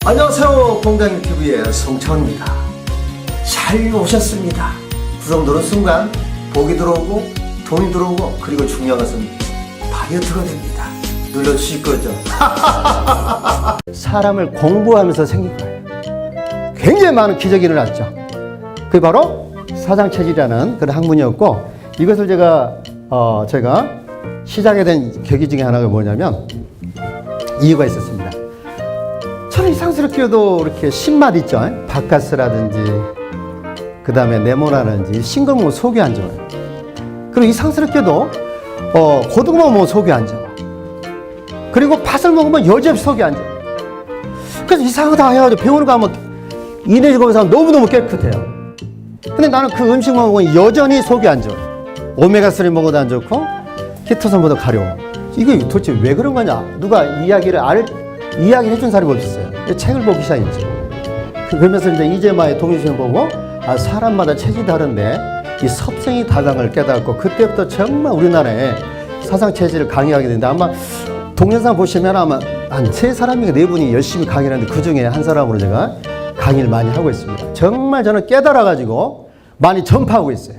안녕하세요. 건강유튜브의 송차원입니다. 잘 오셨습니다. 구독 누른 순간 복이 들어오고 돈이 들어오고 그리고 중요한 것은 다이어트가 됩니다. 눌러주실 거죠? 사람을 공부하면서 생긴 거예요. 굉장히 많은 기적이 일어났죠. 그게 바로 사상체질이라는 그런 학문이었고, 이것을 제가 시작하게 된 계기 중에 하나가 뭐냐면 이유가 있었습니다. 저는 이상스럽게도 이렇게 신맛 있죠. 바카스라든지 그 다음에 네모나든지 싱거운 속이 안 좋아요. 그리고 이상스럽게도 고등어 먹으면 속이 안 좋아. 그리고 팥을 먹으면 여지없이 속이 안 좋아. 그래서 이상하다 해가지고 병원을 가면 이내시 검사하면 너무너무 깨끗해요. 근데 나는 그 음식만 먹으면 여전히 속이 안 좋아. 오메가3 먹어도 안 좋고 키토산보다 가려워. 이게 도대체 왜 그런 거냐? 누가 이야기를 해준 사람이 없었어요. 책을 보기 시작했죠. 그러면서 이제 이재마의 동의시험 보고 사람마다 체질이 다른데 이 섭생이 다른 걸 깨닫고, 그때부터 정말 우리나라에 사상 체질을 강의하게 되는데, 아마 동영상 보시면 아마 한 3사람인가 4분이 열심히 강의를 하는데 그 중에 한 사람으로 제가 강의를 많이 하고 있습니다. 정말 저는 깨달아가지고 많이 전파하고 있어요.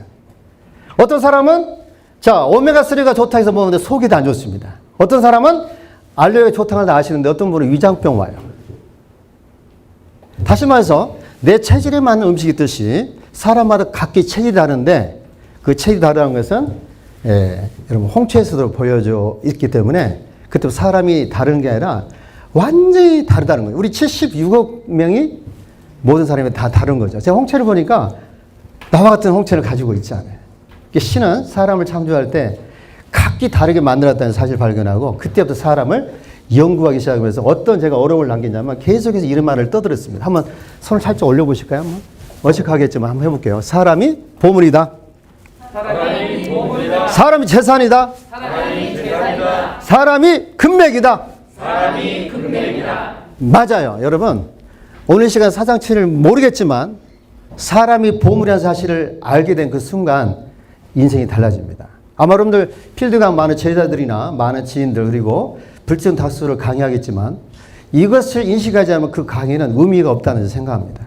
어떤 사람은 오메가3가 좋다 해서 먹는데 속이 다 안 좋습니다. 어떤 사람은 알레르기 좋다는 걸 다 아시는데 어떤 분은 위장병 와요. 다시 말해서 내 체질에 맞는 음식이 있듯이 사람마다 각기 체질이 다른데, 그 체질이 다르다는 것은 여러분 홍채에서도 보여져 있기 때문에 그때 사람이 다른 게 아니라 완전히 다르다는 거예요. 우리 76억 명이 모든 사람이 다 다른 거죠. 제가 홍채를 보니까 나와 같은 홍채를 가지고 있지 않아요. 신은 사람을 창조할 때 각기 다르게 만들었다는 사실을 발견하고, 그때부터 사람을 연구하기 시작하면서 어떤 제가 어려움을 남기냐면 계속해서 이런 말을 떠들었습니다. 한번 손을 살짝 올려보실까요? 한번? 어색하겠지만 한번 해볼게요. 사람이 보물이다. 사람이 보물이다. 사람이 재산이다. 사람이 재산이다. 사람이 금맥이다. 사람이 금맥이다. 맞아요. 여러분, 오늘 시간 사상치를 모르겠지만 사람이 보물이라는 사실을 알게 된 그 순간 인생이 달라집니다. 아마 여러분들 필드가 많은 제자들이나 많은 지인들 그리고 불정 다수를 강의하겠지만 이것을 인식하지 않으면 그 강의는 의미가 없다는 생각합니다.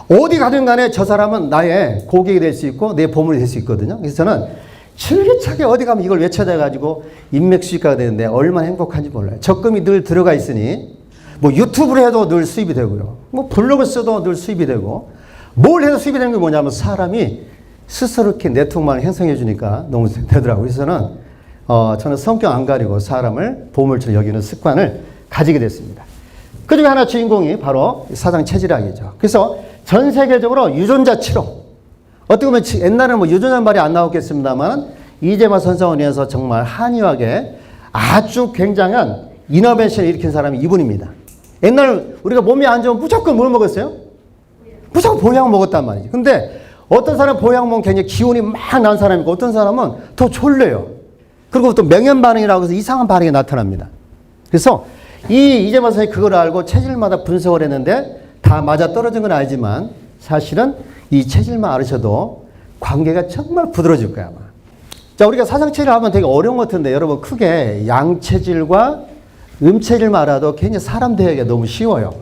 어디 가든 간에 저 사람은 나의 고객이 될 수 있고 내 보물이 될 수 있거든요. 그래서 저는 줄기차게 어디 가면 이걸 외쳐져가지고 인맥 수익가가 되는데 얼마나 행복한지 몰라요. 적금이 늘 들어가 있으니 뭐 유튜브를 해도 늘 수입이 되고요. 뭐 블로그 써도 늘 수입이 되고, 뭘 해도 수입이 되는 게 뭐냐면 사람이 스스로 이렇게 네트워크만을 형성해 주니까 너무 되더라고요. 그래서 저는 성격 안 가리고 사람을 보물처럼 여기는 습관을 가지게 됐습니다. 그 중에 하나 주인공이 바로 사상 체질학이죠. 그래서 전 세계적으로 유전자 치료. 어떻게 보면 옛날에는 뭐 유전자 말이 안 나왔겠습니다만 이재마 선생원에서 정말 한의학에 아주 굉장한 이노베이션을 일으킨 사람이 이분입니다. 옛날 우리가 몸이 안 좋으면 무조건 뭘 먹었어요? 무조건 보약 먹었단 말이죠. 근데 어떤 사람은 보약 먹으면 굉장히 기운이 막 난 사람이고 어떤 사람은 더 졸려요. 그리고 또 명현 반응이라고 해서 이상한 반응이 나타납니다. 그래서 이재마 선생님이 그걸 알고 체질마다 분석을 했는데 다 맞아 떨어진 건 알지만 사실은 이 체질만 알으셔도 관계가 정말 부드러워질 거야, 아마. 자, 우리가 사상체질을 하면 되게 어려운 것 같은데 여러분 크게 양체질과 음체질만 알아도 굉장히 사람 대하기가 너무 쉬워요.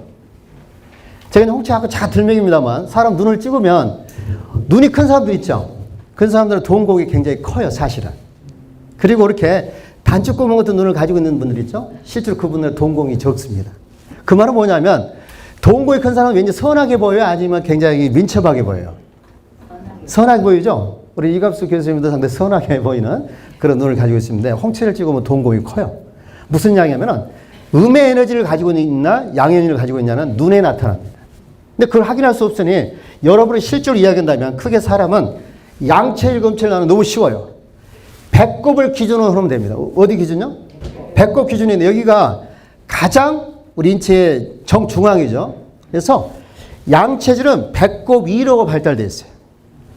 제가 홍채 아까 잘 들먹입니다만 사람 눈을 찍으면 눈이 큰 사람들 있죠. 큰 사람들은 동공이 굉장히 커요, 사실은. 그리고 이렇게 단추구멍 같은 눈을 가지고 있는 분들 있죠. 실제로 그분들은 동공이 적습니다. 그 말은 뭐냐면 동공이 큰 사람은 왠지 선하게 보여요? 아니면 굉장히 민첩하게 보여요? 선하게 보이죠? 우리 이갑수 교수님도 상당히 선하게 보이는 그런 눈을 가지고 있습니다. 홍채를 찍으면 동공이 커요. 무슨 양이냐면은 음의 에너지를 가지고 있나 양의 에너지를 가지고 있냐는 눈에 나타납니다. 근데 그걸 확인할 수 없으니 여러분이 실제로 이야기한다면 크게 사람은 양체질, 음체질 나는 너무 쉬워요. 배꼽을 기준으로 하면 됩니다. 어디 기준요? 배꼽 기준인데 여기가 가장 우리 인체의 정중앙이죠. 그래서 양체질은 배꼽 위로 발달되어 있어요.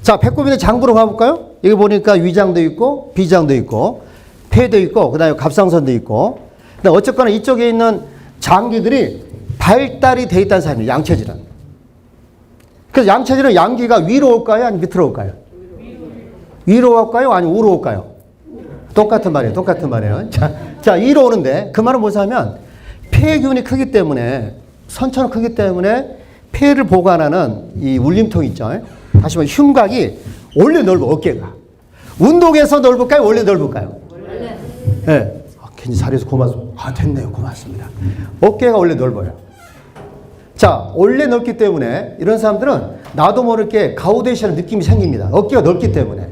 자, 배꼽인데 장부로 가볼까요? 여기 보니까 위장도 있고 비장도 있고 폐도 있고 그다음에 갑상선도 있고. 근데 어쨌거나 이쪽에 있는 장기들이 발달이 돼 있다는 사람이에요. 양체질은. 그래서 양체질은 양기가 위로 올까요? 아니면 밑으로 올까요? 위로 올까요? 아니면 우로 올까요? 똑같은 말이에요. 똑같은 말이에요. 자, 위로 오는데 그 말은 뭐냐면 폐기운이 크기 때문에 선처럼 크기 때문에 폐를 보관하는 이 울림통 있죠. 다시 말해 흉곽이 원래 넓어, 어깨가. 운동해서 넓을까요? 원래 넓을까요? 원래. 네. 괜히 잘해서 고맙습니다. 됐네요. 고맙습니다. 어깨가 원래 넓어요. 자, 원래 넓기 때문에 이런 사람들은 나도 모르게 가우데이션의 느낌이 생깁니다. 어깨가 넓기 때문에.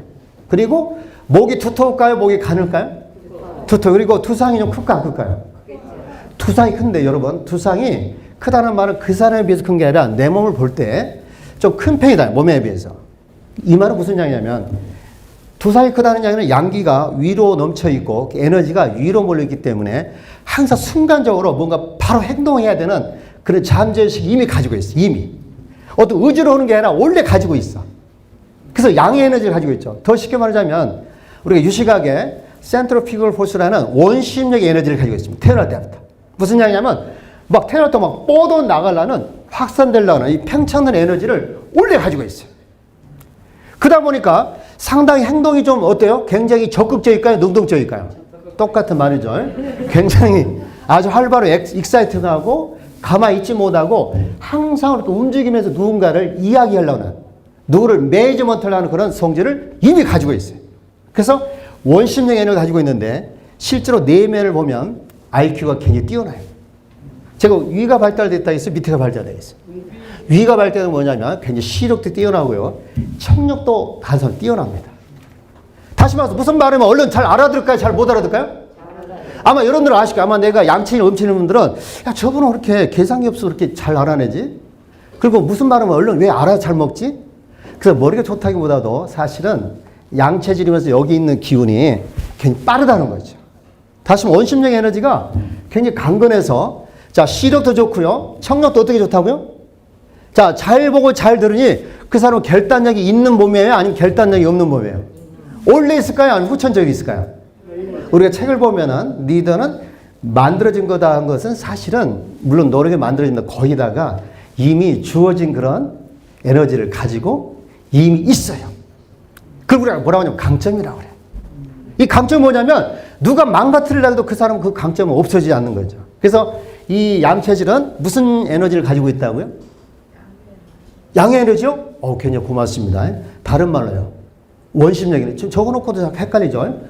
그리고 목이 두터울까요? 목이 가늘까요? 두터. 그리고 두상이 좀 클까 안 클까요? 두상이 큰데 여러분, 두상이 크다는 말은 그 사람에 비해서 큰 게 아니라 내 몸을 볼 때 좀 큰 편이다. 몸에 비해서. 이 말은 무슨 양이냐면 두상이 크다는 양은 양기가 위로 넘쳐 있고 에너지가 위로 몰려있기 때문에 항상 순간적으로 뭔가 바로 행동해야 되는 그런 잠재의식이 이미 가지고 있어. 이미. 어떤 의지로 오는 게 아니라 원래 가지고 있어. 그래서 양의 에너지를 가지고 있죠. 더 쉽게 말하자면 우리가 유시각에 센트로피글 포스라는 원심력의 에너지를 가지고 있습니다. 태어날 때부터. 무슨 양이냐면 막 태어날 때 막 뻗어 나가려는 확산되려는 이 팽창된 에너지를 원래 가지고 있어요. 그러다 보니까 상당히 행동이 좀 어때요? 굉장히 적극적일까요? 능동적일까요? 똑같은 말이죠. 굉장히 아주 활발하고 익사이팅하고 가만히 있지 못하고 항상 이렇게 움직이면서 누군가를 이야기하려는 누구를 매니지먼트를 하는 그런 성질을 이미 가지고 있어요. 그래서 원심력 에너지를 가지고 있는데 실제로 내면을 보면 IQ가 굉장히 뛰어나요. 제가 위가 발달됐다 했어요? 밑에가 발달되어 있어요? 위가 발달은 뭐냐면 굉장히 시력도 뛰어나고요. 청력도 단선 뛰어납니다. 다시 말해서 무슨 말이면 얼른 잘 알아들을까요? 잘 못 알아들을까요? 아마 여러분들 아실 거예요. 아마 내가 양치는 음치는 분들은 야 저분은 그렇게 계산기 없어 그렇게 잘 알아내지? 그리고 무슨 말이면 얼른 왜 알아 잘 먹지? 그래서 머리가 좋다기보다도 사실은 양체질이면서 여기 있는 기운이 굉장히 빠르다는 거죠. 다시 말해 원심력 에너지가 굉장히 강건해서 자 시력도 좋고요. 청력도 어떻게 좋다고요? 자, 잘 보고 잘 들으니 그 사람은 결단력이 있는 몸이에요? 아니면 결단력이 없는 몸이에요? 원래 있을까요? 아니면 후천적이 있을까요? 우리가 책을 보면은 리더는 만들어진 거다 한 것은 사실은 물론 노력에 만들어진다 거의 다가 이미 주어진 그런 에너지를 가지고 이미 있어요. 그걸 우리가 뭐라고 하냐면 강점이라고 그래요. 이 강점이 뭐냐면 누가 망가뜨리려고 해도 그 사람은 그 강점은 없어지지 않는 거죠. 그래서 이 양체질은 무슨 에너지를 가지고 있다고요? 양의 에너지요? 굉장히 고맙습니다. 다른 말로요. 원심력 에너지. 지금 적어놓고도 헷갈리죠?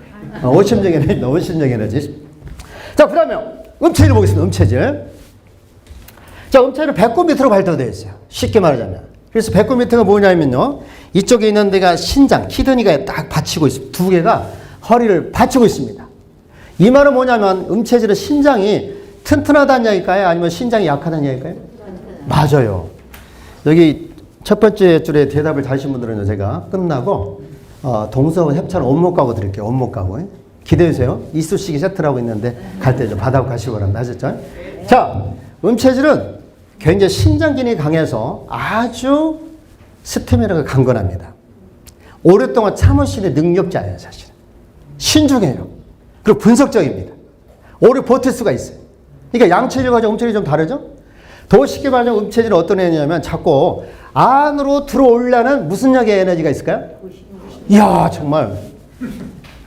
원심력 에너지, 원심력 에너지. 자, 그 다음에 음체질 보겠습니다. 음체질. 자, 음체질은 배꼽 밑으로 발달되어 있어요. 쉽게 말하자면. 그래서 배꼽 밑에가 뭐냐면요. 이쪽에 있는 데가 신장, 키드니가 딱 받치고 있습니다. 두 개가 허리를 받치고 있습니다. 이 말은 뭐냐면 음체질은 신장이 튼튼하다는 얘기일까요? 아니면 신장이 약하다는 얘기일까요? 맞아요. 여기 첫 번째 줄에 대답을 잘하신 분들은 제가 끝나고 동서 협찬 원목 가구 드릴게요. 원목 가구. 기대해주세요. 이쑤시개 세트라고 있는데 갈 때 좀 받아고 가시기 바랍니다. 아셨죠? 자, 음체질은 굉장히 신장 기능이 강해서 아주 스태미나가 강건합니다. 오랫동안 참으시는 능력자예요. 사실은. 신중해요. 그리고 분석적입니다. 오래 버틸 수가 있어요. 그러니까 양체질과 음체질이 좀 다르죠? 더 쉽게 말하면 음체질은 어떤 에너지냐면 자꾸 안으로 들어오려는 무슨 약의 에너지가 있을까요? 이야 정말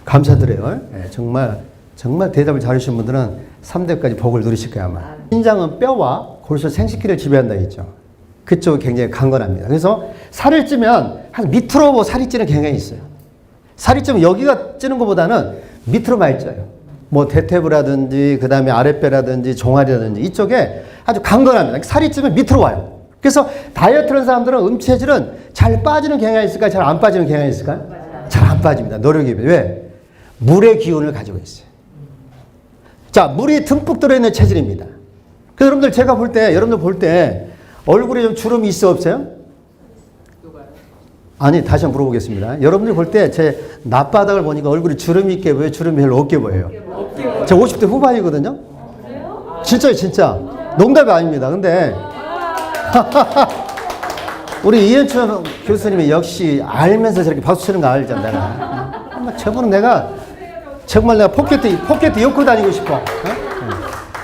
감사드려요. 네, 정말 대답을 잘하신 분들은 3대까지 복을 누리실 거예요 아마. 신장은 뼈와 골수 생식기를 지배한다 했죠. 그쪽이 굉장히 강건합니다. 그래서 살을 찌면 한 밑으로 살이 찌는 경향이 있어요. 살이 찌면 여기가 찌는 것보다는 밑으로 많이 쪄요. 뭐 대퇴부라든지 그 다음에 아랫배라든지 종아리라든지 이쪽에 아주 강건합니다. 살이 찌면 밑으로 와요. 그래서 다이어트를 하는 사람들은 음체질은 잘 빠지는 경향이 있을까요? 잘 안 빠지는 경향이 있을까요? 잘 안 빠집니다. 노력이. 왜? 물의 기운을 가지고 있어요. 자, 물이 듬뿍 들어있는 체질입니다. 그래서 여러분들 제가 볼 때, 여러분들 볼 때 얼굴에 좀 주름이 있어 없어요? 아니, 다시 한번 물어보겠습니다. 여러분들 볼 때 제 낯바닥을 보니까 얼굴이 주름이 있게 보여요? 주름이 별로 없게 보여요? 저 50대 후반이거든요? 진짜요, 진짜. 농담이 아닙니다. 근데 우리 이현춘 교수님이 역시 알면서 저렇게 박수 치는 거 알잖아, 내가. 저분은 정말 내가 포켓 엮고 다니고 싶어.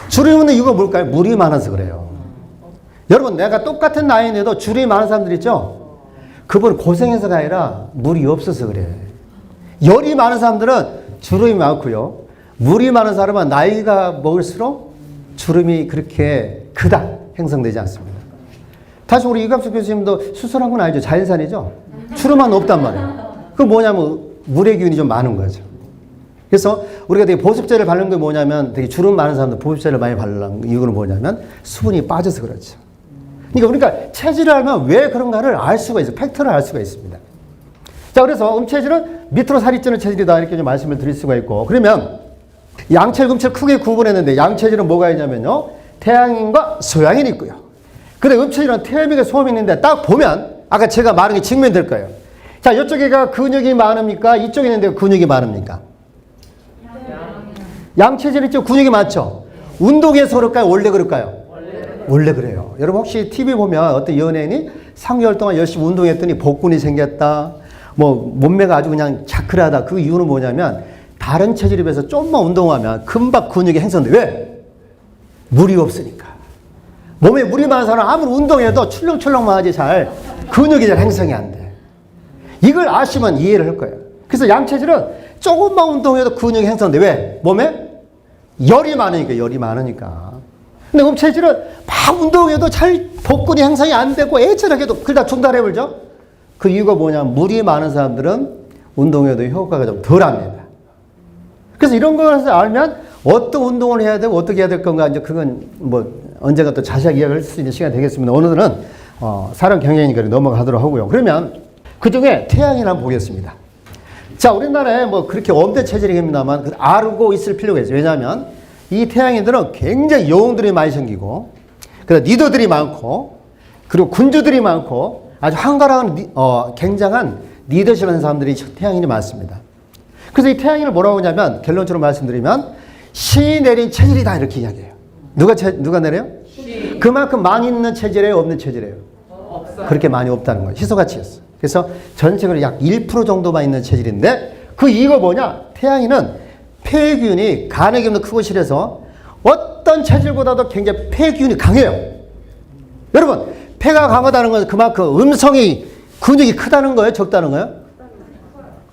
주름이 있는 이유가 뭘까요? 물이 많아서 그래요. 여러분, 내가 똑같은 나이인데도 주름이 많은 사람들 있죠? 그분 고생해서가 아니라 물이 없어서 그래. 열이 많은 사람들은 주름이 많고요. 물이 많은 사람은 나이가 먹을수록 주름이 그렇게 크다. 형성되지 않습니다. 다시 우리 이갑수 교수님도 수술한 건 아니죠. 자연산이죠. 주름만 없단 말이에요. 그 뭐냐면 물의 기운이 좀 많은 거죠. 그래서 우리가 되게 보습제를 바르는 게 뭐냐면 되게 주름 많은 사람들 보습제를 많이 바르는 이유는 뭐냐면 수분이 빠져서 그렇죠. 그러니까 체질을 알면 왜 그런가를 알 수가 있어요. 팩트를 알 수가 있습니다. 자, 그래서 음체질은 밑으로 살이 찌는 체질이다 이렇게 좀 말씀을 드릴 수가 있고, 그러면 양체질, 음체질 크게 구분했는데 양체질은 뭐가 있냐면요, 태양인과 소양인이 있고요. 근데 음체질은 태음인과 소음이 있는데 딱 보면 아까 제가 말한 게 증명될 거예요. 자, 이쪽에가 근육이 많습니까? 이쪽에 있는데 근육이 많습니까? 양체질 있죠? 근육이 많죠? 운동해서 그럴까요? 원래 그럴까요? 원래 그래요. 여러분 혹시 TV 보면 어떤 연예인이 3개월 동안 열심히 운동했더니 복근이 생겼다, 뭐 몸매가 아주 그냥 자클하다. 그 이유는 뭐냐면 다른 체질에 비해서 좀만 운동하면 금방 근육이 형성돼. 왜? 물이 없으니까. 몸에 물이 많은 사람은 아무리 운동해도 출렁출렁만 하지 잘 근육이 잘 형성이 안 돼. 이걸 아시면 이해를 할 거예요. 그래서 양체질은 조금만 운동해도 근육이 형성돼. 왜? 몸에 열이 많으니까. 열이 많으니까. 근데 음체질은 막 운동해도 잘 복근이 형성이 안 되고 애처하게도 그러다 중단해버리죠. 그 이유가 뭐냐면 물이 많은 사람들은 운동해도 효과가 좀 덜합니다. 그래서 이런 것을 알면 어떤 운동을 해야 되고 어떻게 해야 될 건가, 이제 그건 뭐 언젠가 또 자세하게 이야기할 수 있는 시간이 되겠습니다. 오늘은 사람 경영이니까 넘어가도록 하고요. 그러면 그 중에 태양이를 한번 보겠습니다. 자, 우리나라에 뭐 그렇게 엄대 체질이겠습니다만 알고 있을 필요가 있어요. 왜냐하면 이 태양인들은 굉장히 영웅들이 많이 생기고, 그리고 리더들이 많고, 그리고 군주들이 많고, 아주 한가랑한 굉장한 리더십을 하는 사람들이 태양인이 많습니다. 그래서 이 태양인을 뭐라고 하냐면 결론적으로 말씀드리면 신이 내린 체질이다 이렇게 이야기해요. 누가 내려요? 신. 그만큼 많이 있는 체질이에요, 없는 체질이에요? 그렇게 많이 없다는 거예요. 희소가치였어. 그래서 전체적으로 약 1% 정도만 있는 체질인데, 그 이유가 뭐냐? 태양인은 폐기운이 간의 기운도 크고 실해서 어떤 체질보다도 굉장히 폐기운이 강해요. 여러분, 폐가 강하다는 건 그만큼 음성이 근육이 크다는 거예요? 적다는 거예요?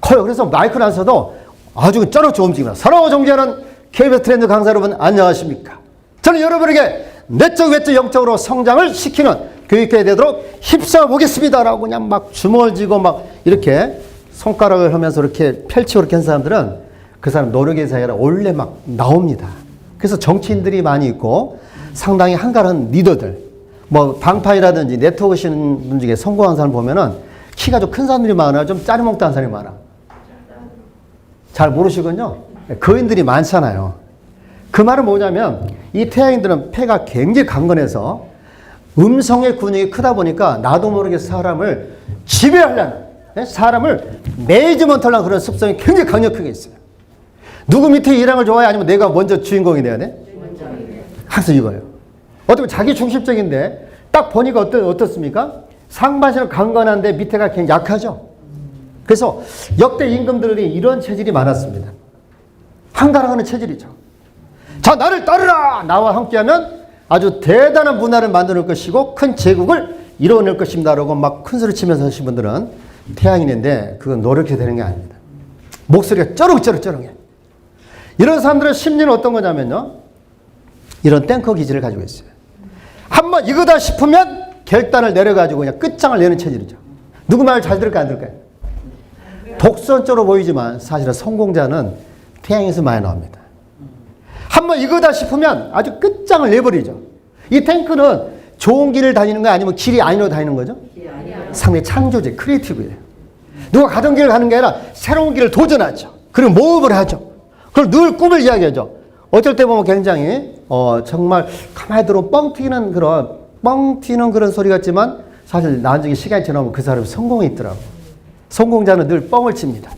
커요. 그래서 마이크를 안 써도 아주 쩌르쳐 움직입니다. 사랑하고 존경하는 KBS 트렌드 강사 여러분, 안녕하십니까? 저는 여러분에게 내적, 외적, 영적으로 성장을 시키는 교육회가 되도록 힘써 보겠습니다. 라고 그냥 막 주먹을 쥐고 막 이렇게 손가락을 하면서 이렇게 펼치고 이렇게 한 사람들은 그 사람 노력의 사이라 원래 막 나옵니다. 그래서 정치인들이 많이 있고 상당히 한가한 리더들, 뭐 방파이라든지 네트워크 하시는 분 중에 성공한 사람 보면은 키가 좀 큰 사람들이 많아요? 좀 짜리몽땅한 사람이 많아? 잘 모르시군요. 거인들이 많잖아요. 그 말은 뭐냐면 이 태양인들은 폐가 굉장히 강건해서 음성의 근육이 크다 보니까 나도 모르게 사람을 지배하려는, 사람을 매니지먼트하려는 그런 습성이 굉장히 강력하게 있어요. 누구 밑에 일하는 걸 좋아해? 아니면 내가 먼저 주인공이 돼야 돼? 항상 이거예요. 어떻게 자기 중심적인데 딱 보니까 어떻습니까? 상반신은 강건한데 밑에가 굉장히 약하죠. 그래서 역대 임금들이 이런 체질이 많았습니다. 한가랑하는 체질이죠. 자, 나를 따르라! 나와 함께하면 아주 대단한 문화를 만들 것이고 큰 제국을 이뤄낼 것입니다. 라고 막 큰 소리 치면서 하신 분들은 태양인인데 그건 노력해야 되는 게 아닙니다. 목소리가 쩌렁쩌렁쩌렁해. 이런 사람들의 심리는 어떤 거냐면요, 이런 탱커 기질을 가지고 있어요. 한번 이거다 싶으면 결단을 내려가지고 그냥 끝장을 내는 체질이죠. 누구 말 잘 들을까 안 들을까요? 독선적으로 보이지만 사실은 성공자는 태양에서 많이 나옵니다. 한번 이거다 싶으면 아주 끝장을 내버리죠. 이 탱크는 좋은 길을 다니는 거야? 아니면 길이 아니로 다니는 거죠? 상당히 창조적, 크리에이티브예요. 누가 가던 길을 가는 게 아니라 새로운 길을 도전하죠. 그리고 모험을 하죠. 그걸 늘 꿈을 이야기하죠. 어쩔 때 보면 굉장히 정말 가만히 들어보면 뻥 튀는 그런 소리 같지만 사실 나중에 시간이 지나면 그 사람이 성공이 있더라고. 성공자는 늘 뻥을 칩니다.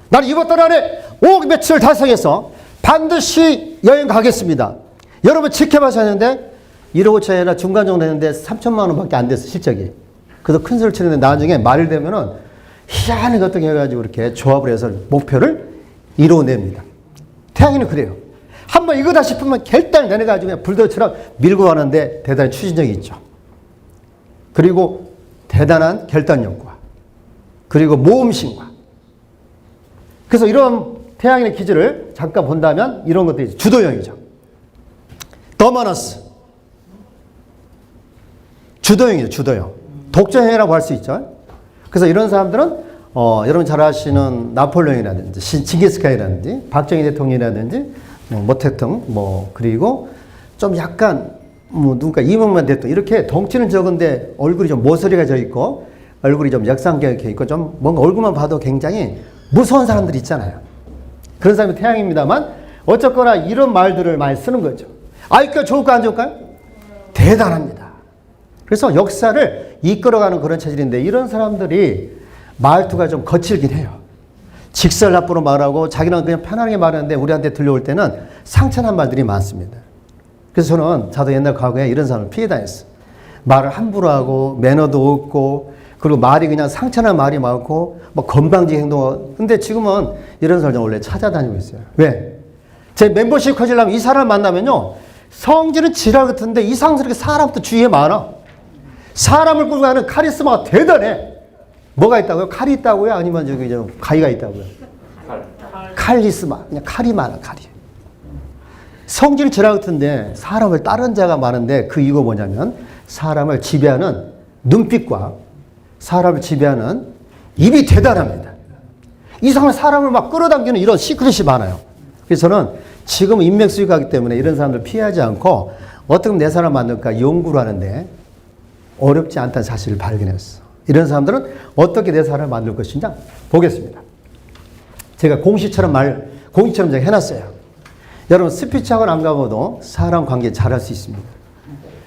나는 이번 달 안에 5억 매출을 달성해서 반드시 여행 가겠습니다. 여러분 지켜봐서 했는데 1억 5천이 아니라 중간 정도 했는데 3천만 원밖에 안 됐어, 실적이. 그래서 큰 소리 치는데 나중에 말일 되면은 희한하게 어떻게 해가지고 이렇게 조합을 해서 목표를 이루어냅니다. 태양인은 그래요. 한번 이거다 싶으면 결단을 내려가지고 그냥 불도처럼 밀고 가는데 대단히 추진력이 있죠. 그리고 대단한 결단력과 그리고 모험심과. 그래서 이런 태양인의 기질을 잠깐 본다면 이런 것들이 주도형이죠. 더머너스. 주도형이에요, 주도형. 독자형이라고 할 수 있죠. 그래서 이런 사람들은 여러분 잘 아시는 나폴레옹이라든지 징기스칸이라든지 박정희 대통령이라든지 모택동 그리고 좀 약간 누군가 이명만 대통령 이렇게 덩치는 적은데 얼굴이 좀 모서리가 져 있고 얼굴이 좀 역상격해 있고 좀 뭔가 얼굴만 봐도 굉장히 무서운 사람들이 있잖아요. 그런 사람이 태양입니다만 어쨌거나 이런 말들을 많이 쓰는 거죠. 그러니까 좋을까 안 좋을까요? 대단합니다. 그래서 역사를 이끌어가는 그런 체질인데 이런 사람들이 말투가 좀 거칠긴 해요. 직설납부로 말하고 자기는 그냥 편안하게 말하는데 우리한테 들려올 때는 상처난 말들이 많습니다. 그래서 저도 옛날 과거에 이런 사람을 피해 다녔어요. 말을 함부로 하고 매너도 없고 그리고 말이 그냥 상처난 말이 많고 건방지 행동. 근데 지금은 이런 사람을 원래 찾아다니고 있어요. 왜? 제 멤버십 커지려면 이 사람 만나면요. 성질은 지랄 같은데 이상스럽게 사람부터 주위에 많아. 사람을 끌고 가는 카리스마가 대단해. 뭐가 있다고요? 칼이 있다고요? 아니면 저기 가위가 있다고요? 칼리스마. 그냥 칼이 많아, 칼이. 성질 지랄 같은데 사람을 따르는 자가 많은데 그 이유가 뭐냐면 사람을 지배하는 눈빛과 사람을 지배하는 입이 대단합니다. 이상한 사람을 막 끌어당기는 이런 시크릿이 많아요. 그래서 저는 지금 인맥 수익하기 때문에 이런 사람들 피하지 않고 어떻게 내 사람 만들까 연구를 하는데 어렵지 않다는 사실을 발견했어. 이런 사람들은 어떻게 내 사람을 만들 것인가 보겠습니다. 제가 공식처럼 제가 해놨어요. 여러분 스피치 학원 안 가봐도 사람 관계 잘할 수 있습니다.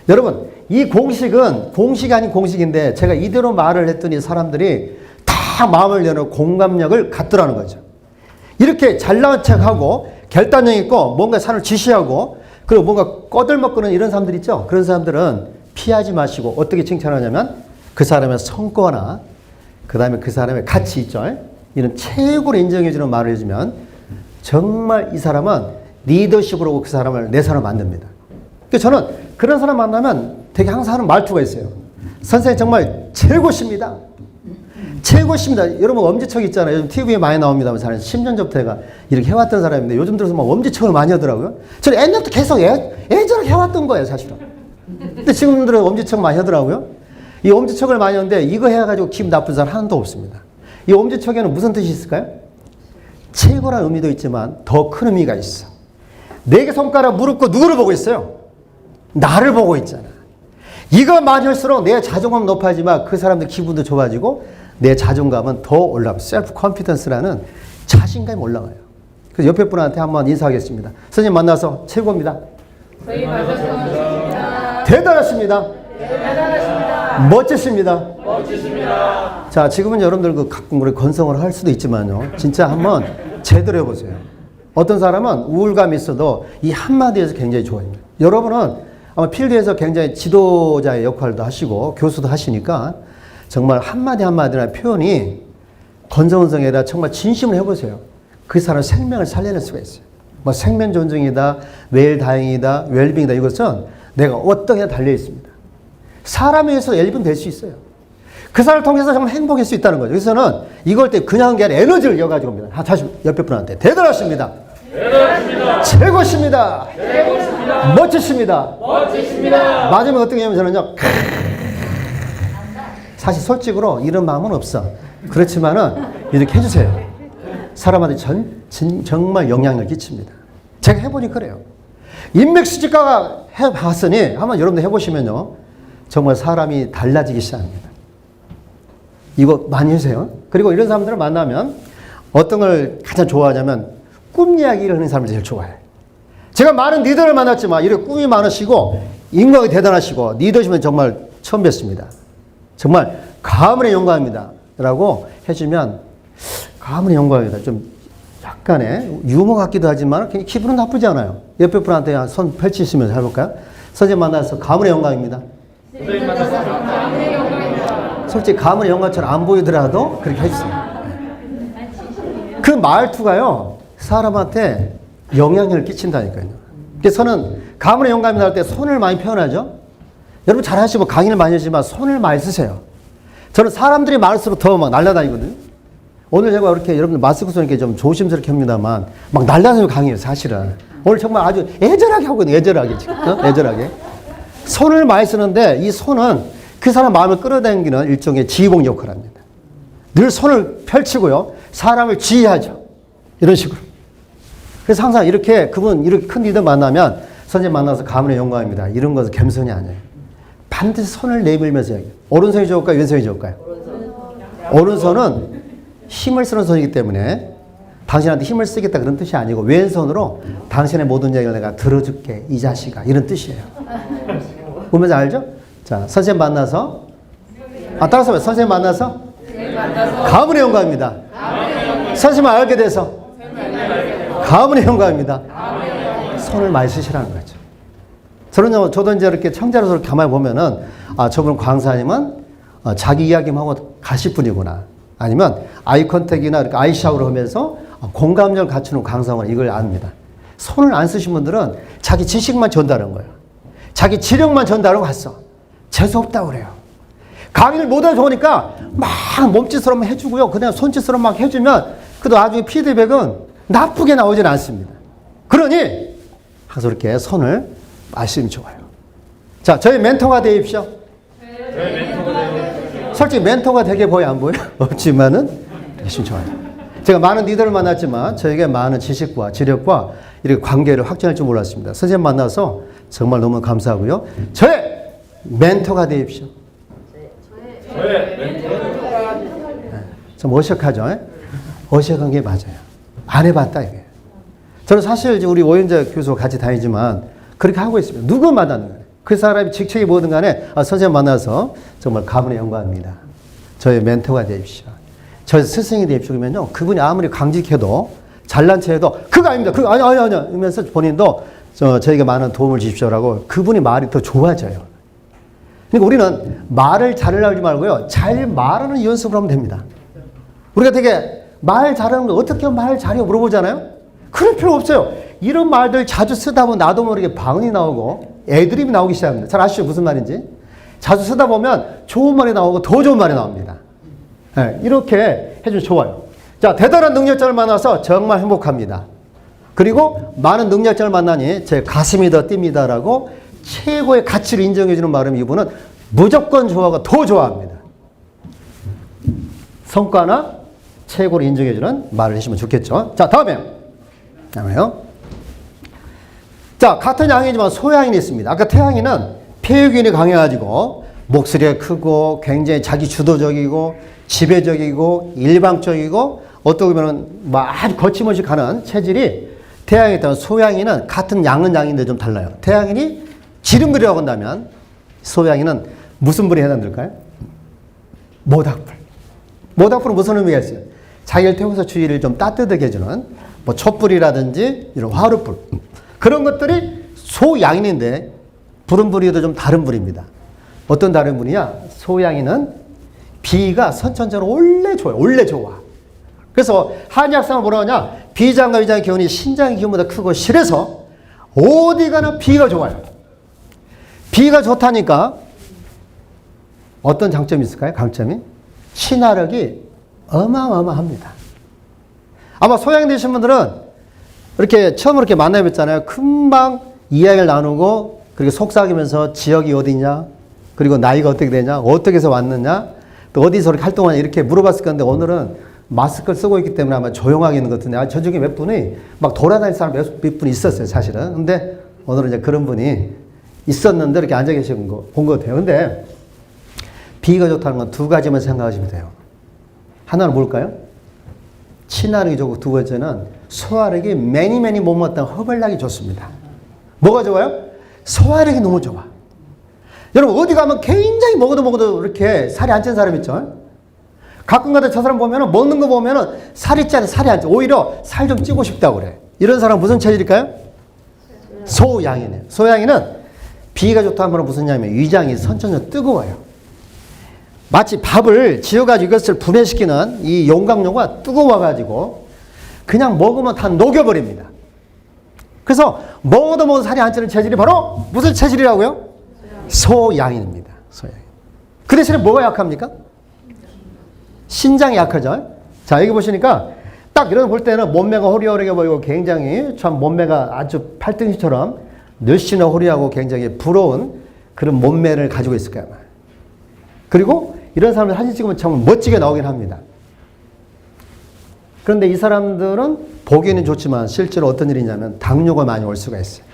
여러분 이 공식은 공식이 아닌 공식인데 제가 이대로 말을 했더니 사람들이 다 마음을 여는 공감력을 갖더라는 거죠. 이렇게 잘나온 척하고 결단력 있고 뭔가 사람을 지시하고 그리고 뭔가 꺼들먹거리는 이런 사람들 있죠. 그런 사람들은 피하지 마시고 어떻게 칭찬하냐면 그 사람의 성과나 그 다음에 그 사람의 가치 있죠. 이런 최고로 인정해주는 말을 해주면 정말 이 사람은 리더십으로 그 사람을 내 사람 만듭니다. 그래서 저는 그런 사람 만나면 되게 항상 하는 말투가 있어요. 선생님 정말 최고십니다. 최고십니다. 여러분 엄지척 있잖아요. 요즘 TV에 많이 나옵니다만 저는 10년 전부터 제가 이렇게 해왔던 사람인데 요즘 들어서 막 엄지척을 많이 하더라고요. 저는 옛날부터 계속 예전에 해왔던 거예요 사실은. 근데 지금 들어 엄지척 많이 하더라고요. 이 엄지척을 많이 하는데 이거 해가지고 기분 나쁜 사람 하나도 없습니다. 이 엄지척에는 무슨 뜻이 있을까요? 최고라는 의미도 있지만 더 큰 의미가 있어. 4개 손가락 무릎 꿇고 누구를 보고 있어요? 나를 보고 있잖아. 이거 많이 할수록 내 자존감 높아지만 그 사람들 기분도 좋아지고 내 자존감은 더 올라가요. 셀프 컨피던스라는 자신감이 올라가요. 그래서 옆에 분한테 한번 인사하겠습니다. 선생님 만나서 최고입니다. 선생님 만나서 대단하십니다. 멋지십니다. 멋지십니다. 자, 지금은 여러분들 가끔 우리 건성을 할 수도 있지만요. 진짜 한번 제대로 해보세요. 어떤 사람은 우울감이 있어도 이 한마디에서 굉장히 좋아집니다. 여러분은 아마 필드에서 굉장히 지도자의 역할도 하시고 교수도 하시니까 정말 한마디 한마디나 표현이 건성건성이 아니라 정말 진심을 해보세요. 그 사람 생명을 살려낼 수가 있어요. 뭐 생명 존중이다, 웰다잉이다, 웰빙이다 이것은 내가 어떻게 달려 있습니다. 사람에 의해서 웰빙 될 수 있어요. 그 사람을 통해서 정말 행복할 수 있다는 거죠. 그래서는 이걸 때 그냥 한 게 아니라 에너지를 이어가지고 옵니다. 다시 옆에 분한테 대단하십니다. 대단하십니다. 최고십니다. 최고십니다. 멋지십니다. 멋지십니다. 마지막에 어떻게 하냐면 저는요. 사실 솔직으로 이런 마음은 없어. 그렇지만은 이렇게 해주세요. 사람한테 정말 영향을 끼칩니다. 제가 해보니 그래요. 인맥수집가가 해봤으니 한번 여러분들 해보시면요. 정말 사람이 달라지기 시작합니다. 이거 많이 해주세요. 그리고 이런 사람들을 만나면 어떤 걸 가장 좋아하냐면 꿈 이야기를 하는 사람을 제일 좋아해요. 제가 많은 리더를 만났지만 이렇게 꿈이 많으시고 인격이 대단하시고 리더십은 정말 처음 뵀습니다. 정말 가문의 영광입니다. 라고 해주면 가문의 영광입니다. 좀 약간의 유머 같기도 하지만 기분은 나쁘지 않아요. 옆에 분한테 손 펼치시면서 해볼까요? 선생님 만나서 가문의 영광입니다. 선생님 만나서 가문의 영광입니다. 솔직히 가문의 영광처럼 안 보이더라도 그렇게 해주세요. 그 말투가요. 사람한테 영향력을 끼친다니까요. 그래서 저는 가문의 영감이 나올 때 손을 많이 표현하죠. 여러분 잘 하시고 강의를 많이 하지만 손을 많이 쓰세요. 저는 사람들이 많을수록 더 막 날아다니거든요. 오늘 제가 이렇게 여러분들 마스크 쓰니까 좀 조심스럽게 합니다만 막 날아다니고 강의해요 사실은. 오늘 정말 아주 애절하게 하거든요. 애절하게 지금. 애절하게. 손을 많이 쓰는데 이 손은 그 사람 마음을 끌어당기는 일종의 지휘봉 역할을 합니다. 늘 손을 펼치고요. 사람을 지휘하죠. 이런 식으로. 그래서 항상 이렇게 그분 이렇게 큰 리더 만나면 선생님 만나서 가문의 영광입니다. 이런 것은 겸손이 아니에요. 반드시 손을 내밀면서 얘기해요. 오른손이 좋을까요? 왼손이 좋을까요? 오른손은 힘을 쓰는 손이기 때문에 당신한테 힘을 쓰겠다 그런 뜻이 아니고 왼손으로 당신의 모든 얘기를 내가 들어줄게 이 자식아 이런 뜻이에요. 보면서 알죠? 자, 선생님 만나서 따라서 선생님 만나서 가문의 영광입니다. 선생님을 알게 돼서 가문의 영광입니다. 손을 많이 쓰시라는 거죠. 저도 이제 이렇게 청자로서 가만히 보면은 저분 강사님은 자기 이야기만 하고 가실 분이구나. 아니면 아이 컨택이나 이렇게 아이 샤워를 하면서 공감력을 갖추는 강사구나 이걸 압니다. 손을 안 쓰신 분들은 자기 지식만 전달한 거예요. 자기 지력만 전달하고 갔어. 재수없다고 그래요. 강의를 못해 좋으니까 막 몸짓으로만 해주고요. 그냥 손짓으로 막 해주면 그래도 나중에 피드백은 나쁘게 나오진 않습니다. 그러니 항상 이렇게 손을 마시면 좋아요. 자, 저희 멘토가 되십시오. 솔직히 멘토가 되게 보여 안 보여? 없지만은 되시면 좋아요. 제가 많은 리더를 만났지만 저에게 많은 지식과 지력과 이렇게 관계를 확장할 줄 몰랐습니다. 선생님 만나서 정말 너무 감사하고요. 저의 멘토가 되십시오. 좀 어색하죠? 어색한 게 맞아요. 안 해봤다 이게. 저는 사실 우리 오윤재 교수 같이 다니지만 그렇게 하고 있습니다. 누구 만나는 거예요. 그 사람이 직책이 뭐든 간에 선생님 만나서 정말 가문의 영광입니다. 저의 멘토가 되십시오. 저의 스승이 되십시오. 그러면요. 그분이 아무리 강직해도 잘난 체해도 그거 아닙니다. 그거 아니 이러면서 본인도 저에게 많은 도움을 주십시오라고 그분이 말이 더 좋아져요. 그러니까 우리는 말을 잘하지 말고요. 잘 말하는 연습을 하면 됩니다. 우리가 되게 말 잘하는 거 어떻게 말 잘해요? 물어보잖아요. 그럴 필요 없어요. 이런 말들 자주 쓰다 보면 나도 모르게 방언이 나오고 애드립이 나오기 시작합니다. 잘 아시죠? 무슨 말인지? 자주 쓰다 보면 좋은 말이 나오고 더 좋은 말이 나옵니다. 네, 이렇게 해주면 좋아요. 자, 대단한 능력자를 만나서 정말 행복합니다. 그리고 많은 능력자를 만나니 제 가슴이 더 뜁니다라고 최고의 가치를 인정해주는 말은 이분은 무조건 좋아가 더 좋아합니다. 성과나 최고를 인정해주는 말을 해주시면 좋겠죠. 자, 다음에요. 자, 같은 양이지만 소양인이 있습니다. 아까 태양이는 폐유균이 강해가지고 목소리가 크고 굉장히 자기 주도적이고 지배적이고 일방적이고 어떻게 보면 아주 거침없이 가는 체질이 태양에 있다면 소양인은 같은 양은 양인데 좀 달라요. 태양인이 지름거리라고 한다면 소양인은 무슨 불에 해당될까요? 모닥불. 모닥불은 무슨 의미가 있어요? 자기를 태워서 주위를 좀 따뜻하게 해주는 뭐 촛불이라든지 이런 화롯불 그런 것들이 소양인인데 불은 불이도 좀 다른 불입니다. 어떤 다른 불이냐? 소양인은 비가 선천적으로 원래 좋아요. 원래 좋아. 그래서 한의학상은 뭐라 하냐? 비장과 위장의 기운이 신장의 기운보다 크고 실해서 어디 가나 비가 좋아요. 비가 좋다니까 어떤 장점이 있을까요? 강점이? 친화력이 어마어마합니다. 아마 소양인 되신 분들은 이렇게 처음으로 이렇게 만나뵙잖아요. 금방 이야기를 나누고 그리고 속삭이면서 지역이 어디냐, 그리고 나이가 어떻게 되냐, 어떻게 해서 왔느냐, 또 어디서 이렇게 활동하냐 이렇게 물어봤을 건데 오늘은 마스크를 쓰고 있기 때문에 아마 조용하게 있는 것 같은데 저 중에 몇 분이 막 돌아다닐 사람 몇 분이 있었어요, 사실은. 근데 오늘은 이제 그런 분이 있었는데 이렇게 앉아 계신 거 본 것 같아요. 근데 비가 좋다는 건 두 가지만 생각하시면 돼요. 하나는 뭘까요? 친화력이 좋고 두 번째는 소화력이 매니 못먹던 허벌나기 좋습니다. 뭐가 좋아요? 소화력이 너무 좋아. 여러분 어디 가면 굉장히 먹어도 이렇게 살이 안 찐 사람 있죠? 가끔가다 저 사람 보면은 먹는 거 보면은 살이 찌 살이 안 찌. 오히려 살 좀 찌고 싶다고 그래. 이런 사람 무슨 체질일까요? 소양이네요. 소양이는 비가 좋다 하면 무슨 냐면 위장이 선천적으로 뜨거워요. 마치 밥을 지어가지고 이것을 분해시키는 이 용광로가 뜨거워가지고 그냥 먹으면 다 녹여버립니다. 그래서 먹어도 살이 안 찌는 체질이 바로 무슨 체질이라고요? 소양인입니다. 소양인. 그 대신에 뭐가 약합니까? 신장이 약하죠. 자, 여기 보시니까 딱 이런 볼 때는 몸매가 호리호리해 보이고 굉장히 참 몸매가 아주 팔등시처럼 늘씬하고 호리하고 굉장히 부러운 그런 몸매를 가지고 있을 거야. 그리고 이런 사람들 사진 찍으면 정말 멋지게 나오긴 합니다. 그런데 이 사람들은 보기에는 좋지만 실제로 어떤 일이 있냐면 당뇨가 많이 올 수가 있어요.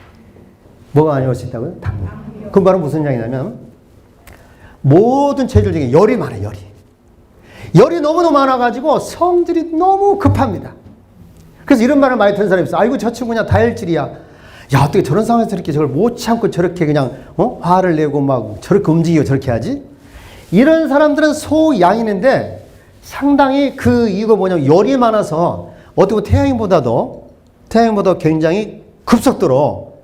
뭐가 많이 올 수 있다고요? 당뇨. 그 말은 무슨 이야기냐면 모든 체질 중에 열이 많아요. 열이. 열이 너무너무 많아가지고 성질이 너무 급합니다. 그래서 이런 말을 많이 듣는 사람이 있어요. 아이고 저 친구 그냥 다혈질이야. 야 어떻게 저런 상황에서 이렇게 저걸 못 참고 저렇게 그냥 화를 내고 막 저렇게 움직이고 저렇게 하지? 이런 사람들은 소양인인데 상당히 그 이유가 뭐냐면 열이 많아서 어떻게 보면 태양보다 굉장히 급속도로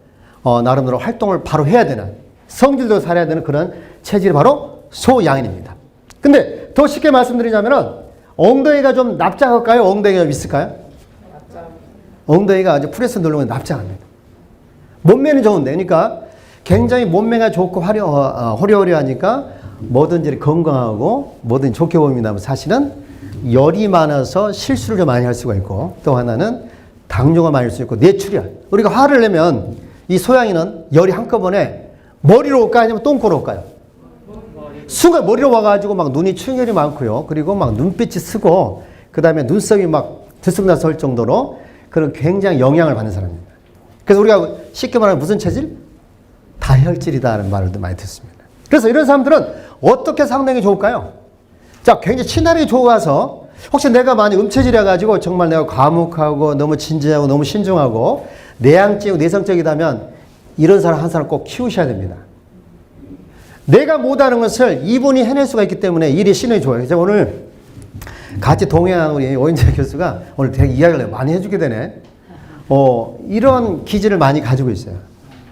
나름대로 활동을 바로 해야 되는 성질도 살아야 되는 그런 체질이 바로 소양인입니다. 근데 더 쉽게 말씀드리자면은 엉덩이가 좀 납작할까요? 엉덩이가 좀 있을까요? 엉덩이가 아주 프레스 누르면 납작합니다. 몸매는 좋은데, 그러니까 굉장히 몸매가 좋고 호리호리하니까 뭐든지 건강하고 뭐든지 좋게 보입니다. 사실은 열이 많아서 실수를 좀 많이 할 수가 있고 또 하나는 당뇨가 많을 수 있고 뇌출혈. 우리가 화를 내면 이 소양이는 열이 한꺼번에 머리로 올까요? 아니면 똥꼬로 올까요? 순간 머리로 와가지고 막 눈이 충혈이 많고요. 그리고 막 눈빛이 쓰고 그 다음에 눈썹이 막 들쑥날쑥할 정도로 그런 굉장히 영향을 받는 사람입니다. 그래서 우리가 쉽게 말하면 무슨 체질? 다혈질이다라는 말을 많이 듣습니다. 그래서 이런 사람들은 어떻게 상당히 좋을까요? 자, 굉장히 친화력이 좋아서 혹시 내가 많이 음체질이라 가지고 정말 내가 과묵하고 너무 진지하고 너무 신중하고 내향적이고 내성적이다면 이런 사람 한 사람 꼭 키우셔야 됩니다. 내가 못하는 것을 이분이 해낼 수가 있기 때문에 일이 신뢰이 좋아요. 그래서 오늘 같이 동행한 우리 오인재 교수가 오늘 되게 이야기를 많이 해주게 되네. 이런 기질을 많이 가지고 있어요.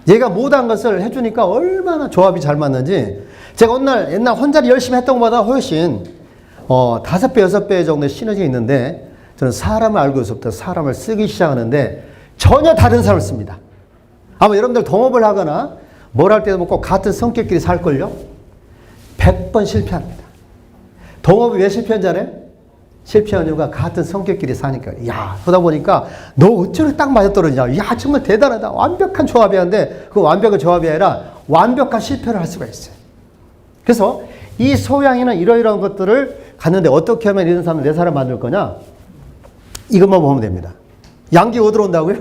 얘가 못한 것을 해주니까 얼마나 조합이 잘 맞는지 제가 옛날 혼자 열심히 했던 것보다 훨씬 5배, 6배 정도의 시너지가 있는데 저는 사람을 알고서부터 사람을 쓰기 시작하는데 전혀 다른 사람을 씁니다. 아마 여러분들 동업을 하거나 뭘 할 때도 꼭 같은 성격끼리 살걸요? 100번 실패합니다. 동업이 왜 실패한 줄 알아요? 실패한 이유가 같은 성격끼리 사니까. 야, 그러다 보니까 너 어쩌면 딱 맞아떨어지냐. 야, 정말 대단하다. 완벽한 조합이었는데 그 완벽한 조합이 아니라 완벽한 실패를 할 수가 있어요. 그래서 이 소양이는 이러이러한 것들을 갖는데 어떻게 하면 이런 사람을 내 사람 만들 거냐? 이것만 보면 됩니다. 양기 어디로 온다고요?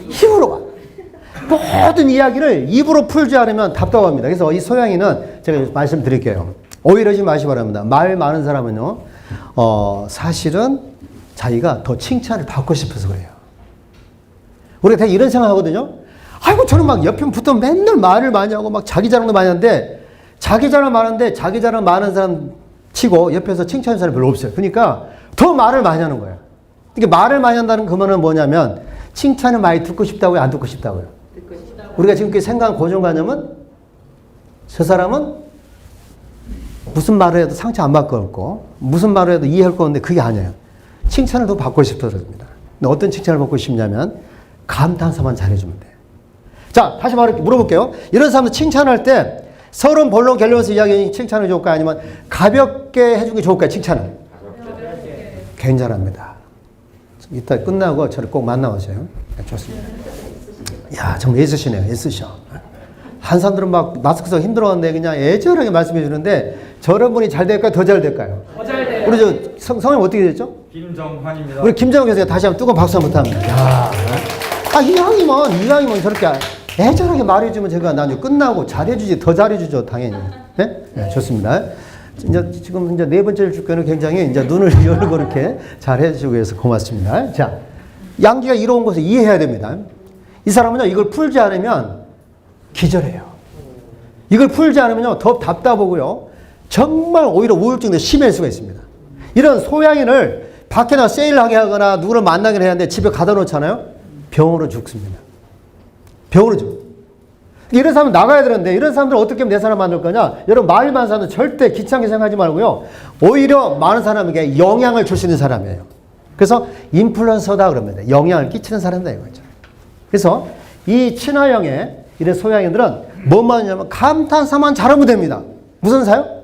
힘으로 와. 모든 이야기를 입으로 풀지 않으면 답답합니다. 그래서 이 소양이는 제가 말씀드릴게요. 오히려 하지 마시기 바랍니다. 말 많은 사람은요, 사실은 자기가 더 칭찬을 받고 싶어서 그래요. 우리가 되게 이런 생각 하거든요. 아이고, 저는 막 옆에 붙어 맨날 말을 많이 하고 막 자기 자랑도 많이 하는데, 자기 자랑 많은 사람 치고 옆에서 칭찬하는 사람이 별로 없어요. 그러니까 더 말을 많이 하는 거예요. 이게 말을 많이 한다는 그 말은 뭐냐면, 칭찬을 많이 듣고 싶다고요? 안 듣고 싶다고요? 우리가 지금 생각한 고정관념은 저 사람은 무슨 말을 해도 상처 안 받고 없고 무슨 말을 해도 이해할 건데 그게 아니에요. 칭찬을 더 받고 싶어서 그럽니다. 근데 어떤 칭찬을 받고 싶냐면 감탄사만 잘해주면 돼요. 자, 다시 물어볼게요. 이런 사람들 칭찬할 때 서론 본론 결론에서 이야기 칭찬을 좋을까요? 아니면 가볍게 해주는 게 좋을까요? 칭찬을? 괜찮합니다. 이따 끝나고 저를 꼭 만나보세요. 네, 좋습니다. 야, 정말 애쓰시네요. 애쓰셔. 한 사람들은 막 마스크 써서 힘들어하는데 그냥 애절하게 말씀해 주는데 저런 분이 잘 될까요? 더 잘 될까요? 더 잘 돼요. 우리 성함이 어떻게 됐죠? 김정환입니다. 우리 김정환 교수가 다시 한번 뜨거운 박수 한번 부탁합니다. 야, 이왕이면 저렇게 애절하게 말해주면 제가 나중에 끝나고 잘해주지, 더 잘해주죠, 당연히. 네? 네, 좋습니다. 지금 이제 네 번째를 줄 거는 굉장히 이제 눈을 열고 이렇게 잘해주고 해서 고맙습니다. 자, 양기가 이로운 것을 이해해야 됩니다. 이 사람은요, 이걸 풀지 않으면 기절해요. 이걸 풀지 않으면요, 더 답답하고요, 정말 오히려 우울증도 심해질 수가 있습니다. 이런 소양인을 밖에 나가 세일하게 하거나 누구를 만나게 해야 하는데 집에 가다 놓잖아요? 병으로 죽습니다. 병으로 죽어요. 이런 사람은 나가야 되는데 이런 사람들은 어떻게 하면 내 사람 만들 거냐? 여러분, 말 많은 사람은 절대 귀찮게 생각하지 말고요, 오히려 많은 사람에게 영향을 줄 수 있는 사람이에요. 그래서 인플루언서다 그럽니다. 영향을 끼치는 사람이다 이거죠. 그래서 이 친화형의 이런 소양인들은 뭐만 하냐면 감탄사만 잘하면 됩니다. 무슨 사요?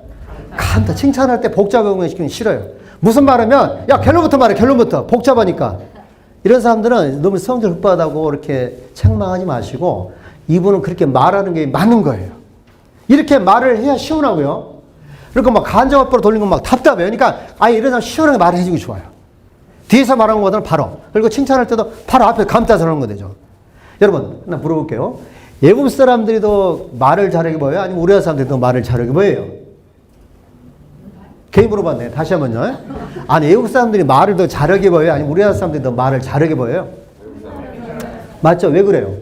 감탄. 칭찬할 때 복잡하게 시키면 싫어요. 무슨 말하면 야, 결론부터 말해. 결론부터. 복잡하니까. 이런 사람들은 너무 성질 흑받하고 이렇게 책망하지 마시고 이분은 그렇게 말하는 게 맞는 거예요. 이렇게 말을 해야 시원하고요. 그러니까 막 간접화법으로 돌린 건 막 답답해요. 그러니까 아예 이런 사람 시원하게 말을 해주기 좋아요. 뒤에서 말하는 것보다는 바로. 그리고 칭찬할 때도 바로 앞에 감따서 하는 거 되죠. 여러분, 하나 물어볼게요. 외국 사람들이 더 말을 잘하게 보여요? 아니면 우리나라 사람들이 더 말을 잘하게 보여요? 괜히 물어봤네. 다시 한번요. 아니, 외국 사람들이 말을 더 잘하게 보여요? 아니면 우리나라 사람들이 더 말을 잘하게 보여요? 맞죠? 왜 그래요?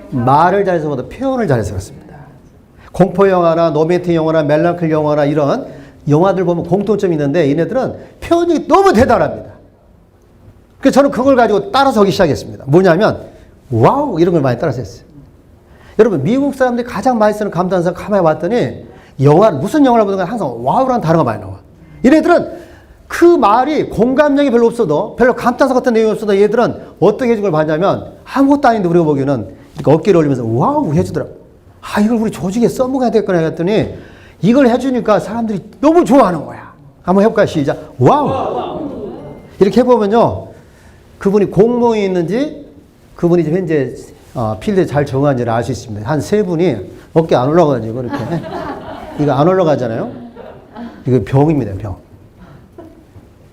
말을 잘해서보다 표현을 잘해서 그렇습니다. 공포 영화나 노매팅 영화나 멜랑클 영화나 이런 영화들 보면 공통점이 있는데 얘네들은 표현이 너무 대단합니다. 그래서 저는 그걸 가지고 따라서 하기 시작했습니다. 뭐냐면 와우 이런 걸 많이 따라서 했어요. 여러분 미국 사람들이 가장 많이 쓰는 감탄사 가만히 봤더니 영화 무슨 영화를 보든 항상 와우라는 단어가 많이 나와. 얘네들은 그 말이 공감력이 별로 없어도 별로 감탄사 같은 내용이 없어도 얘들은 어떻게 해준 걸 봤냐면 아무것도 아닌데 우리가 보기에는 이렇게 어깨를 올리면서 와우 해주더라고. 아 이걸 우리 조직에 써먹어야 되겠구나 했더니 이걸 해주니까 사람들이 너무 좋아하는 거야. 한번 해볼까요? 시작. 와우. 이렇게 해보면요. 그분이 공무원이 있는지 그분이 지금 현재 필드에 잘 정한지를 알 수 있습니다. 한 세 분이 어깨 안 올라가가지고 이렇게 이거 안 올라가잖아요. 이거 병입니다. 병.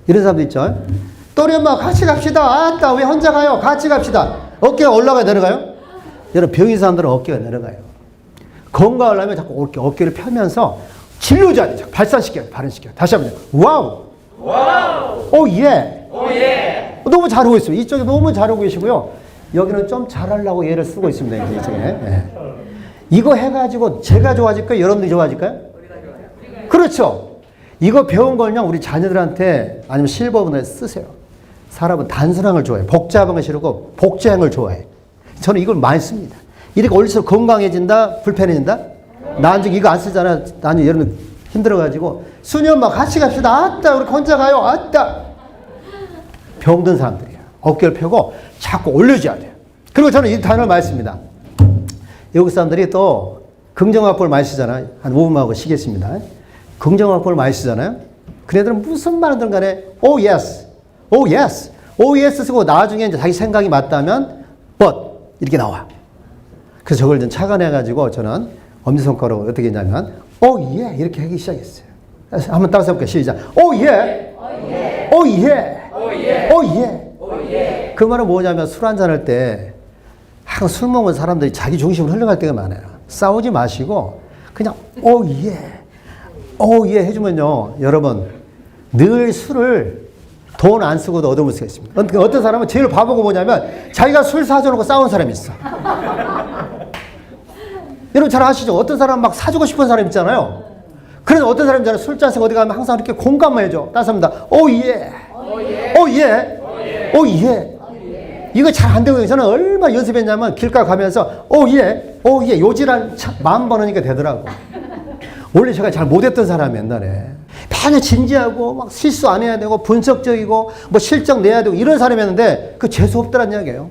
이런 사람도 있죠. 또리 엄마 같이 갑시다. 아따 왜 혼자 가요? 같이 갑시다. 어깨가 올라가요? 내려가요? 여러분 병인 사람들은 어깨가 내려가요. 건강하려면 자꾸 어깨를 펴면서 진로자리 자꾸 발산시켜요. 발현시켜요. 다시 한번 와우. 와우. 오 예. 오 예. 너무 잘하고 있어요. 이쪽에 너무 잘하고 계시고요. 여기는 좀 잘하려고 얘를 쓰고 있습니다. 이쪽에. 네. 이거 해가지고 제가 좋아질까요? 여러분들이 좋아질까요? 그렇죠. 이거 배운 걸요 우리 자녀들한테 아니면 실버분에 쓰세요. 사람은 단순한 걸 좋아해. 복잡한 걸 싫고 복제한 걸 좋아해. 저는 이걸 많이 씁니다. 이렇게 올릴수록 건강해진다? 불편해진다? 나중에 이거 안 쓰잖아. 나중에 여러분 힘들어가지고 순이 엄마 같이 갑시다. 아따 우리 혼자 가요. 아따. 병든 사람들이야. 어깨를 펴고 자꾸 올려줘야 돼요. 그리고 저는 이 단어를 많이 씁니다. 외국 사람들이 또 긍정화법을 많이 쓰잖아요. 한 5분만 하고 쉬겠습니다. 긍정화법을 많이 쓰잖아요. 그네들은 무슨 말이든 간에 oh yes, oh yes, oh yes 쓰고 나중에 이제 자기 생각이 맞다면 but 이렇게 나와. 그래서 저걸 좀 착안해가지고 저는 엄지손가락으로 어떻게 했냐면 oh yeah 이렇게 하기 시작했어요. 한번 따라서 해볼게요. 시작. oh yeah, oh yeah, oh yeah, oh yeah. 그 말은 뭐냐면 술 한잔 할 때 항상 술 먹은 사람들이 자기 중심으로 흘러갈 때가 많아요. 싸우지 마시고 그냥 oh yeah 해주면요. 여러분 늘 술을 돈 안 쓰고도 얻어볼 수가 있습니다. 어떤 사람은 제일 바보가 뭐냐면 자기가 술 사줘놓고 싸운 사람이 있어. 여러분 잘 아시죠? 어떤 사람 막 사주고 싶은 사람 있잖아요. 그래서 어떤 사람이 있잖아요. 술잔씩 어디 가면 항상 이렇게 공감만 해줘. 따서 합니다. oh yeah, oh yeah, oh yeah. 이거 잘 안 되거든요. 저는 얼마나 연습했냐면 길가 가면서 오예 요지란 만 번 하니까 되더라고. 원래 제가 잘 못했던 사람이 옛날에 맨날 진지하고 막 실수 안 해야 되고 분석적이고 뭐 실적 내야 되고 이런 사람이었는데 그 재수 없더란 이야기예요.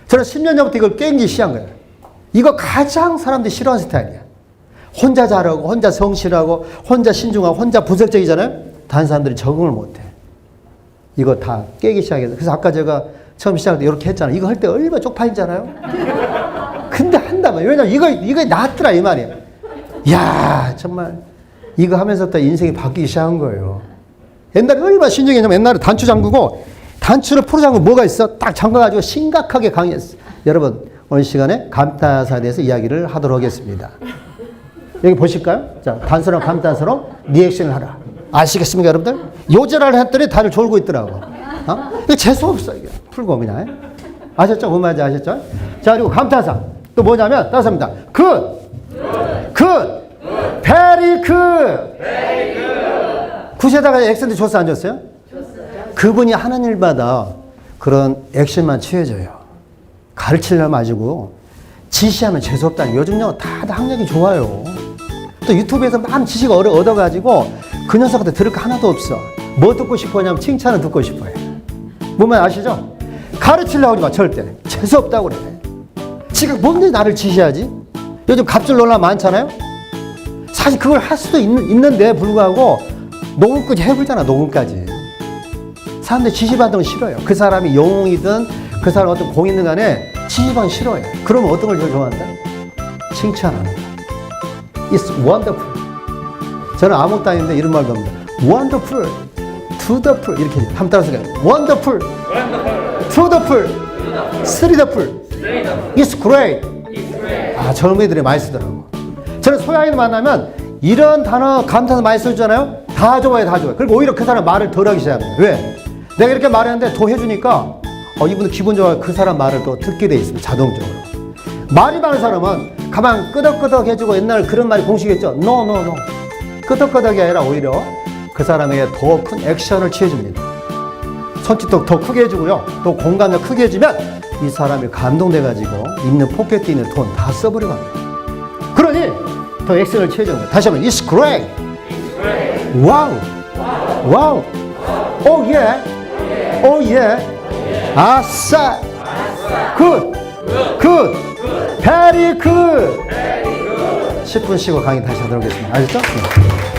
저는 10년 전부터 이걸 깨기 시작한 거예요. 이거 가장 사람들이 싫어하는 스타일이야. 혼자 잘하고 혼자 성실하고 혼자 신중하고 혼자 분석적이잖아요. 다른 사람들이 적응을 못해. 이거 다 깨기 시작해서. 그래서 아까 제가 처음 시작할 때 이렇게 했잖아요. 이거 할 때 얼마나 쪽팔리잖아요. 근데 한다면 왜냐면 이거 낫더라 이 말이에요. 이야 정말 이거 하면서부터 인생이 바뀌기 시작한 거예요. 옛날에 얼마나 신중했냐면 옛날에 단추 잠그고 단추를 풀어 잠그고 뭐가 있어? 딱 잠가가지고 심각하게 강의했어. 여러분 오늘 시간에 감탄사에 대해서 이야기를 하도록 하겠습니다. 여기 보실까요? 자 단서랑 감탄사로 리액션을 하라. 아시겠습니까 여러분들? 요절을 했더니 다들 졸고 있더라고. 이거 재수없어 이게. 풀고 그냥. 아셨죠? 뭔 말인지 아셨죠? 자 그리고 감탄사 또 뭐냐면 따스합니다. good, very good. 굿에다가 액센트 줬어 안 줬어요? 줬어요. 그분이 하는 일마다 그런 액션만 취해져요. 가르치려면 아니고 지시하면 재수없다니. 요즘요 다들 학력이 좋아요. 또 유튜브에서 많은 지식을 얻어가지고 그 녀석한테 들을 거 하나도 없어. 뭐 듣고 싶어냐면 칭찬을 듣고 싶어요. 뭐만 아시죠? 가르치려고 하지 마 절대. 재수없다고 그래. 지금 뭔데 나를 지시하지? 요즘 갑질 논란 많잖아요. 사실 그걸 할 수도 있는데 불구하고 녹음까지 해보잖아. 녹음까지. 사람들이 지시받는 건 싫어요. 그 사람이 영웅이든 그 사람 어떤 공이든 간에 지시받는 건 싫어요. 그러면 어떤 걸 제일 좋아한다? 칭찬하는 거. It's wonderful. 저는 아무것도 아닌데 이런 말도 합니다. Wonderful, to the full 이렇게 한번 따라서 해요. Wonderful, to the full, three the full, it's great. 아, 젊은이들이 많이 쓰더라고. 저는 소양이를 만나면 이런 단어 감탄사 많이 쓰잖아요. 다 좋아해, 다 좋아해. 그리고 오히려 그 사람 말을 덜 하기 시작합니다. 왜? 내가 이렇게 말했는데 더 해주니까 이분은 기분 좋아 그 사람 말을 또 듣게 돼 있습니다. 자동적으로. 말이 많은 사람은 가만 끄덕끄덕 해주고 옛날 그런 말이 공식이었죠. No, no, no. 끄덕끄덕이 아니라 오히려 그 사람에게 더 큰 액션을 취해줍니다. 손짓도 더 크게 해주고요. 또 공감을 크게 해주면 이 사람이 감동돼가지고 있는 포켓에 있는 돈 다 써버리고 합니다. 그러니 더 액션을 취해주는 거예요. 다시 한번 It's great. 와우. 와우. 오 예. 오 예. 아싸. 굿. 굿. 베리 굿. 10분 쉬고 강의 다시 하도록 하겠습니다. 아셨죠? 네.